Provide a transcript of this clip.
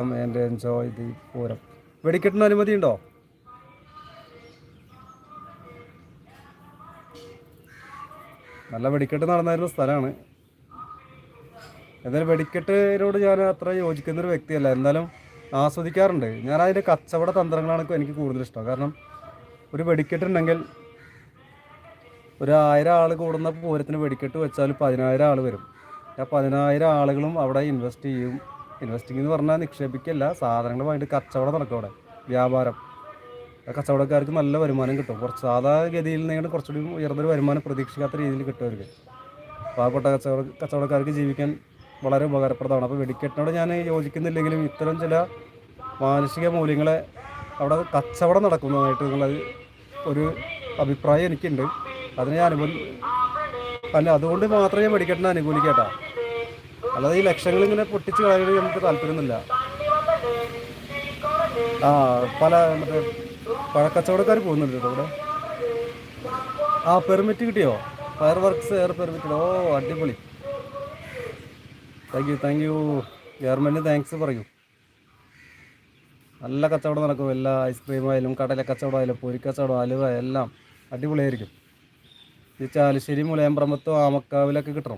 And enjoy the Pooram. വെടിക്കെട്ടിന് അനുമതി ഉണ്ടോ? നല്ല വെടിക്കെട്ട് നടന്നായിരുന്ന സ്ഥലമാണ്. എന്തായാലും വെടിക്കെട്ടിനോട് ഞാൻ അത്ര യോജിക്കുന്നൊരു വ്യക്തിയല്ല, എന്നാലും ആസ്വദിക്കാറുണ്ട്. ഞാൻ അതിൻ്റെ കച്ചവട തന്ത്രങ്ങളാണ് എനിക്ക് കൂടുതൽ ഇഷ്ടം. കാരണം ഒരു വെടിക്കെട്ടുണ്ടെങ്കിൽ ഒരു 1000 ആൾ കൂടുന്ന പൂരത്തിന് വെടിക്കെട്ട് വെച്ചാൽ 10,000 ആൾ വരും. ആ 10,000 ആളുകളും അവിടെ ഇൻവെസ്റ്റ് ചെയ്യും. ഇൻവെസ്റ്റിംഗ് എന്ന് പറഞ്ഞാൽ നിക്ഷേപിക്കല്ല, സാധനങ്ങളുമായിട്ട് കച്ചവടം നടക്കും അവിടെ, വ്യാപാരം. ആ കച്ചവടക്കാർക്ക് നല്ല വരുമാനം കിട്ടും. കുറച്ച് സാധാഗതിയിൽ നിന്ന് കുറച്ചുകൂടി ഉയർന്നൊരു വരുമാനം പ്രതീക്ഷിക്കാത്ത രീതിയിൽ കിട്ടും അവർക്ക്. പാവപ്പെട്ട കച്ചവടക്കാർക്ക് ജീവിക്കാൻ വളരെ ഉപകാരപ്രദമാണ്. അപ്പോൾ വെടിക്കെട്ടിനോട് ഞാൻ യോജിക്കുന്നില്ലെങ്കിലും ഇത്തരം ചില മാനുഷിക മൂല്യങ്ങളെ അവിടെ കച്ചവടം നടക്കുന്നതായിട്ട് നിങ്ങളത് ഒരു അഭിപ്രായം എനിക്കുണ്ട്. അതിനെ ഞാൻ അല്ല, അതുകൊണ്ട് മാത്രമേ ഞാൻ വെടിക്കെട്ടിനെ അനുകൂലിക്കട്ടാ. അല്ലാതെ ഈ ലക്ഷങ്ങൾ ഇങ്ങനെ പൊട്ടിച്ച് കളയാൻ നമുക്ക് താല്പര്യമൊന്നുമില്ല. ആ പല മറ്റേ പഴക്കച്ചവടക്കാർ പോകുന്നുണ്ട് കേട്ടോ ഇവിടെ. ആ പെർമിറ്റ് കിട്ടിയോ? Fireworks air permit. ഓ അടിപൊളി, താങ്ക് യു ഗവൺമെൻറ് താങ്ക്സ് പറയൂ. നല്ല കച്ചവടം നടക്കും. എല്ലാ ഐസ്ക്രീം ആയാലും കടല കച്ചവടം ആയാലും പൊരിക്കച്ചവടം അലുവ എല്ലാം അടിപൊളിയായിരിക്കും. ഈ ചാലുശ്ശേരി മുലയമ്പ്രമത്തും ആമക്കാവിലൊക്കെ കിട്ടണം.